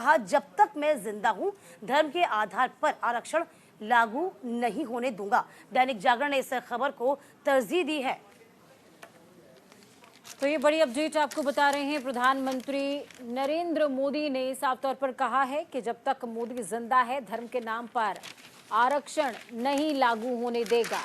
कहा, जब तक मैं जिंदा हूं धर्म के आधार पर आरक्षण लागू नहीं होने दूंगा। दैनिक जागरण ने इस खबर को तरजीह दी है। तो ये बड़ी अपडेट आपको बता रहे हैं। प्रधानमंत्री नरेंद्र मोदी ने साफ तौर पर कहा है कि जब तक मोदी जिंदा है धर्म के नाम पर आरक्षण नहीं लागू होने देगा।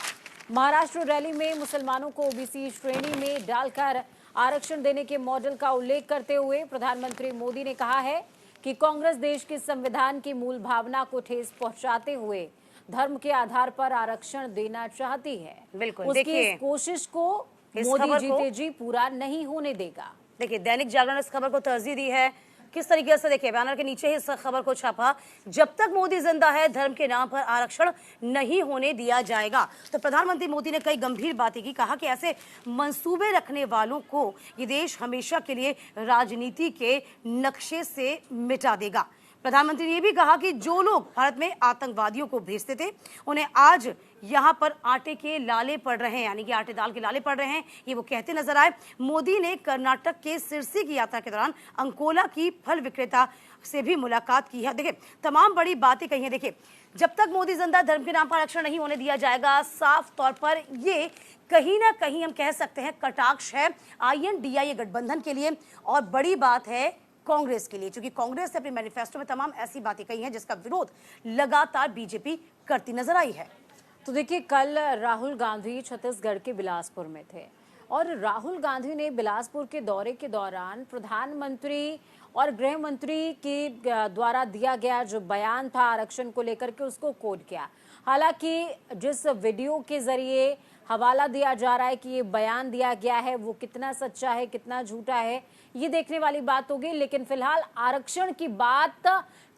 महाराष्ट्र रैली में मुसलमानों को ओबीसी श्रेणी में डालकर आरक्षण देने के मॉडल का उल्लेख करते हुए प्रधानमंत्री मोदी ने कहा है कि कांग्रेस देश के संविधान की मूल भावना को ठेस पहुंचाते हुए धर्म के आधार पर आरक्षण देना चाहती है। बिल्कुल, उसकी इस कोशिश को मोदी जीते जी पूरा नहीं होने देगा। देखिए, दैनिक जागरण ने इस खबर को तरजीह दी है। किस तरीके से, देखिए बैनर के नीचे ही इस खबर को छापा, जब तक मोदी जिंदा है धर्म के नाम पर आरक्षण नहीं होने दिया जाएगा। तो प्रधानमंत्री मोदी ने कई गंभीर बातें की, कहा कि ऐसे मंसूबे रखने वालों को ये देश हमेशा के लिए राजनीति के नक्शे से मिटा देगा। प्रधानमंत्री ने यह भी कहा कि जो लोग भारत में आतंकवादियों को भेजते थे उन्हें आज यहां पर आटे के लाले पड़ रहे हैं, यानी कि आटे दाल के लाले पड़ रहे हैं, ये वो कहते नजर आए। मोदी ने कर्नाटक के सिरसी की यात्रा के दौरान अंकोला की फल विक्रेता से भी मुलाकात की है। देखिए, तमाम बड़ी बातें कही हैं। देखिए, जब तक मोदी जिंदा धर्म के नाम पर आरक्षण नहीं होने दिया जाएगा, साफ तौर पर ये कहीं ना कहीं हम कह सकते हैं कटाक्ष है INDIA गठबंधन के लिए और बड़ी बात है कांग्रेस के लिए, क्योंकि कांग्रेस ने अपने मैनिफेस्टो में तमाम ऐसी बातें कही हैं जिसका विरोध लगातार बीजेपी करती नजर आई है। तो देखिए, कल राहुल गांधी छत्तीसगढ़ के बिलासपुर में थे और राहुल गांधी ने बिलासपुर के दौरे के दौरान प्रधानमंत्री और गृह मंत्री के द्वारा दिया गया जो बयान था आरक्षण को लेकर के, उसको कोट किया। हालांकि जिस वीडियो के जरिए हवाला दिया जा रहा है कि ये बयान दिया गया है वो कितना सच्चा है कितना झूठा है ये देखने वाली बात होगी, लेकिन फिलहाल आरक्षण की बात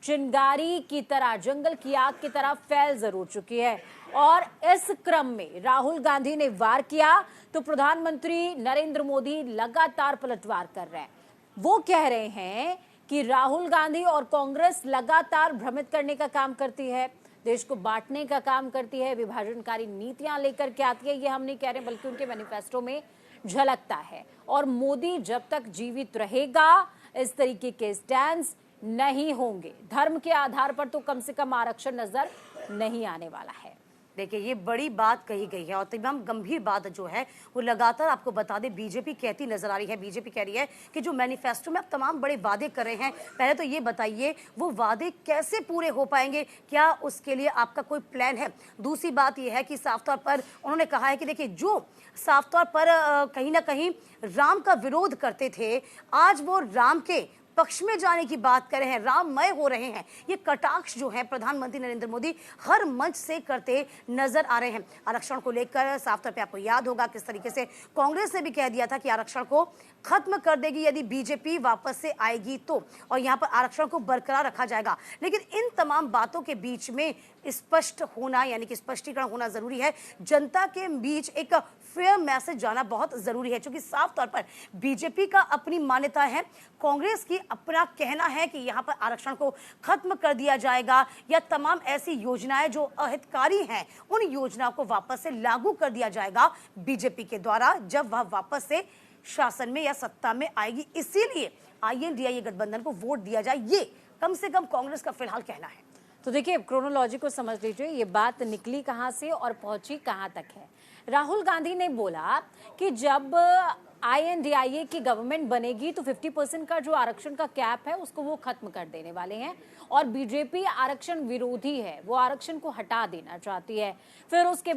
चिंगारी की तरह, जंगल की आग की तरह फैल जरूर चुकी है। और इस क्रम में राहुल गांधी ने वार किया तो प्रधानमंत्री नरेंद्र मोदी लगातार पलटवार कर रहे हैं। वो कह रहे हैं कि राहुल गांधी और कांग्रेस लगातार भ्रमित करने का काम करती है, देश को बांटने का काम करती है, विभाजनकारी नीतियां लेकर के आती है। ये हम नहीं कह रहे बल्कि उनके मैनिफेस्टो में झलकता है। और मोदी जब तक जीवित रहेगा इस तरीके के स्टैंड नहीं होंगे। धर्म के आधार पर तो कम से कम आरक्षण नजर नहीं आने वाला है। देखिए, ये बड़ी बात कही गई है और तमाम गंभीर बात जो है वो लगातार आपको बता दें बीजेपी कहती नजर आ रही है। बीजेपी कह रही है कि जो मैनिफेस्टो में आप तमाम बड़े वादे कर रहे हैं, पहले तो ये बताइए वो वादे कैसे पूरे हो पाएंगे, क्या उसके लिए आपका कोई प्लान है। दूसरी बात ये है कि साफ तौर पर उन्होंने कहा है कि देखिए, जो साफ तौर पर कहीं ना कहीं राम का विरोध करते थे, आज वो राम के पक्ष में जाने की बात कर रहे हैं, राममय हो रहे हैं। ये कटाक्ष जो है प्रधानमंत्री नरेंद्र मोदी हर मंच से करते नजर आ रहे हैं। आरक्षण को लेकर साफ तौर पे आपको याद होगा किस तरीके से कांग्रेस ने भी कह दिया था कि आरक्षण को खत्म कर देगी यदि बीजेपी वापस से आएगी तो, और यहाँ पर आरक्षण को बरकरार रखा जाएगा। लेकिन इन तमाम बातों के बीच में स्पष्ट होना, यानी कि स्पष्टीकरण होना जरूरी है। जनता के बीच एक फेयर मैसेज जाना बहुत जरूरी है, क्योंकि साफ तौर पर बीजेपी का अपनी मान्यता है, कांग्रेस की अपना कहना है कि यहाँ पर आरक्षण को खत्म कर दिया जाएगा या तमाम ऐसी योजनाएं जो अहितकारी हैं उन योजनाओं को वापस से लागू कर दिया जाएगा बीजेपी के द्वारा जब वह वापस से शासन में या सत्ता में आएगी। इसीलिए INDIA गठबंधन को वोट दिया जाए, ये कम से कम कांग्रेस का फिलहाल कहना है। तो देखिए, क्रोनोलॉजी को समझ लीजिए, ये बात निकली कहां से और पहुंची कहां तक है। राहुल गांधी ने बोला कि जब INDIA की गवर्नमेंट बनेगी तो 50% का जो आरक्षण का कैप है उसको वो खत्म कर देने वाले हैं और बीजेपी आरक्षण विरोधी है, वो आरक्षण को हटा देना चाहती है। फिर उसके